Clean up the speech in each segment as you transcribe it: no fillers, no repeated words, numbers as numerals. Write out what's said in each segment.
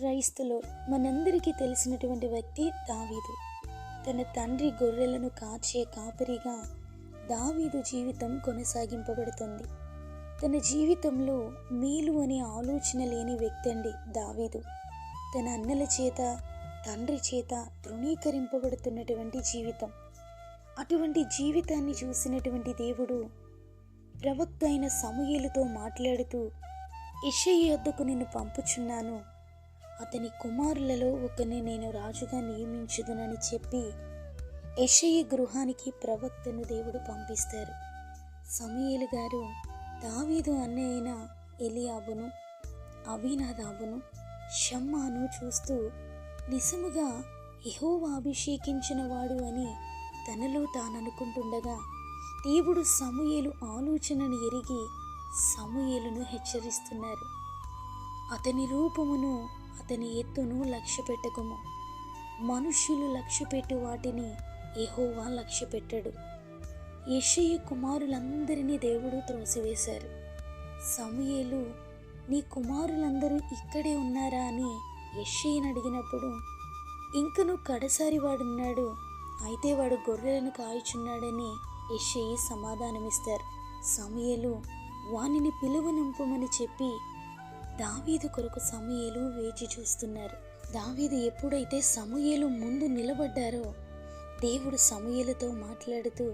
క్రైస్తలో మనందరికీ తెలిసినటువంటి వ్యక్తి దావీదు. తన తండ్రి గొర్రెలను కాచే కాపరిగా దావీదు జీవితం కొనసాగింపబడుతుంది. తన జీవితంలో మేలు అనే ఆలోచన లేని వ్యక్తి అండి దావీదు. తన అన్నల చేత తండ్రి చేత తృణీకరింపబడుతున్నటువంటి జీవితం. అటువంటి జీవితాన్ని చూసినటువంటి దేవుడు ప్రవక్త అయిన సమూయేలుతో మాట్లాడుతూ, యెషయి యొద్దకు నిన్ను పంపుచున్నాను, అతని కుమారులలో ఒకరిని నేను రాజుగా నియమించుదునని చెప్పి యెషయి గృహానికి ప్రవక్తను దేవుడు పంపిస్తారు. సమూయేలు గారు దావీదు అన్నయ్య అయిన ఎలీయాబును, అబీనాదాబును, షమ్మాను చూస్తూ నిజముగా యెహోవా అభిషేకించిన వాడు అని తనలో తాననుకుంటుండగా దేవుడు సమూయేలు ఆలోచనను ఎరిగి సమూయేలును హెచ్చరిస్తున్నారు. అతని రూపమును అతని ఎత్తును లక్ష్యపెట్టకము. మనుష్యులు లక్ష్యపెట్టు వాటిని యెహోవా లక్ష్యపెట్టడు. యెషయి కుమారులందరినీ దేవుడు త్రోసివేశారు. సమూయేలు, నీ కుమారులందరూ ఇక్కడే ఉన్నారా అని యెషయిని అడిగినప్పుడు, ఇంకను కడసారి వాడున్నాడు, అయితే వాడు గొర్రెలను కాయుచున్నాడని యెషయి సమాధానమిస్తారు. సమూయేలు వానిని పిలువనంపమని చెప్పి దావీదు కొరకు సమూయేలు వేచి చూస్తున్నారు. దావీదు ఎప్పుడైతే సమూయేలు ముందు నిలబడ్డారో దేవుడు సమూయేలుతో మాట్లాడుతూ,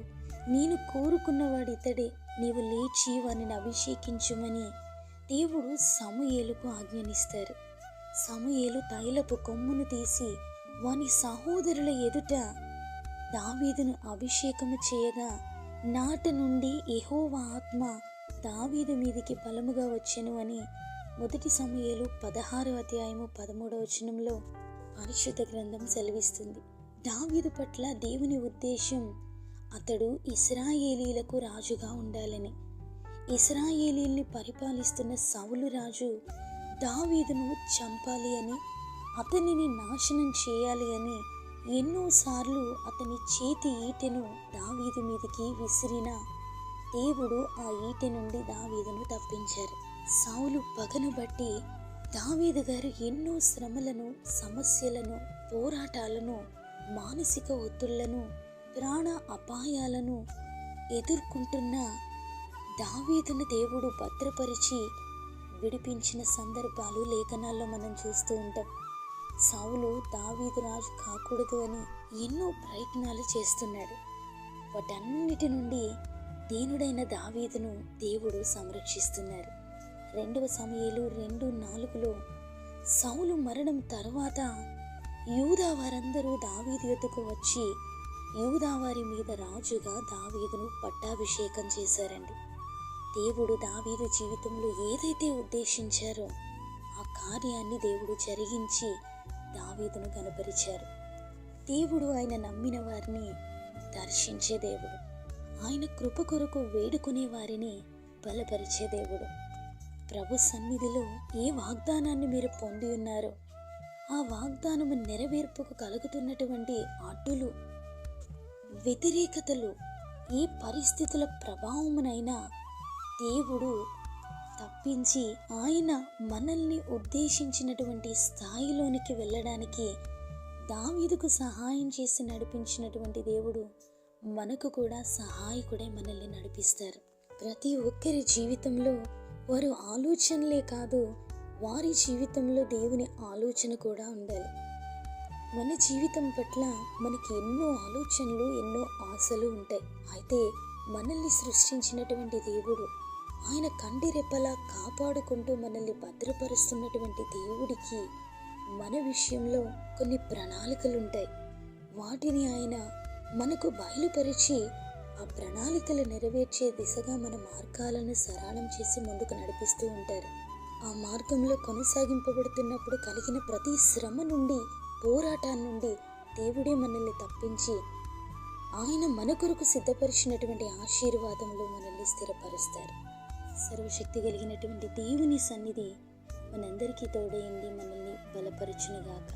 నేను కోరుకున్నవాడు ఇతడే, నీవు లేచి వానిని అభిషేకించుమని దేవుడు సమూయేలుకు ఆజ్ఞనిస్తారు. సమూయేలు తైలపు కొమ్మును తీసి వాని సహోదరుల ఎదుట దావీదును అభిషేకము చేయగా నాట నుండి యెహోవా ఆత్మ దావీదు మీదికి బలముగా వచ్చెను అని 1 సమూయేలు 16:13 పరిశుద్ధ గ్రంథం సెలవిస్తుంది. దావీదు పట్ల దేవుని ఉద్దేశం అతడు ఇశ్రాయేలీలకు రాజుగా ఉండాలని. ఇశ్రాయేలీల్ని పరిపాలిస్తున్న సౌలు రాజు దావీదును చంపాలి అని, అతనిని నాశనం చేయాలి అని ఎన్నోసార్లు అతని చేతి ఈటెను దావీదు మీదికి విసిరిన దేవుడు ఆ ఈటె నుండి దావీదును తప్పించారు. సౌలు పగను బట్టి దావీదు గారు ఎన్నో శ్రమలను, సమస్యలను, పోరాటాలను, మానసిక ఒత్తిళ్లను, ప్రాణ అపాయాలను ఎదుర్కొంటున్న దావీదును దేవుడు భద్రపరిచి విడిపించిన సందర్భాలు లేఖనాల్లో మనం చూస్తూ ఉంటాం. సౌలు దావీదు రాజు కాకూడదు అని ఎన్నో ప్రయత్నాలు చేస్తున్నాడు. వాటన్నిటి నుండి దీనుడైన దావీదును దేవుడు సంరక్షిస్తున్నారు. 2 సమూయేలు 2:4 సౌలు మరణం తర్వాత యూదా వారందరూ దావీదు యొద్దకు వచ్చి యూదా వారి మీద రాజుగా దావీదును పట్టాభిషేకం చేశారండి. దేవుడు దావీదు జీవితంలో ఏదైతే ఉద్దేశించారో ఆ కార్యాన్ని దేవుడు జరిగించి దావీదును కనపరిచారు. దేవుడు ఆయన నమ్మిన వారిని దర్శించే దేవుడు. ఆయన కృప కొరకు వేడుకునే వారిని బలపరిచే దేవుడు. ప్రభు సన్నిధిలో ఏ వాగ్దానాన్ని మీరు పొంది ఉన్నారో ఆ వాగ్దానము నెరవేర్పుకు కలుగుతున్నటువంటి అడ్డులు, వ్యతిరేకతలు, ఏ పరిస్థితుల ప్రభావమునైనా దేవుడు తప్పించి ఆయన మనల్ని ఉద్దేశించినటువంటి స్థాయిలోనికి వెళ్ళడానికి దావీదుకు సహాయం చేసి నడిపించినటువంటి దేవుడు మనకు కూడా సహాయకుడై మనల్ని నడిపిస్తారు. ప్రతి ఒక్కరి జీవితంలో వారు ఆలోచనలే కాదు, వారి జీవితంలో దేవుని ఆలోచన కూడా ఉండాలి. మన జీవితం పట్ల మనకి ఎన్నో ఆలోచనలు, ఎన్నో ఆశలు ఉంటాయి. అయితే మనల్ని సృష్టించినటువంటి దేవుడు, ఆయన కంటి రెప్పలా కాపాడుకుంటూ మనల్ని భద్రపరుస్తున్నటువంటి దేవుడికి మన విషయంలో కొన్ని ప్రణాళికలు ఉంటాయి. వాటిని ఆయన మనకు బయలుపరిచి ఆ ప్రణాళికలు నెరవేర్చే దిశగా మన మార్గాలను సరళం చేసి ముందుకు నడిపిస్తూ ఉంటారు. ఆ మార్గంలో కొనసాగింపబడుతున్నప్పుడు కలిగిన ప్రతి శ్రమ నుండి, పోరాటాల నుండి దేవుడే మనల్ని తప్పించి ఆయన మన కొరకు సిద్ధపరిచినటువంటి ఆశీర్వాదంలో మనల్ని స్థిరపరుస్తారు. సర్వశక్తి కలిగినటువంటి దేవుని సన్నిధి మనందరికీ తోడైంది, మనల్ని బలపరచునుగాక.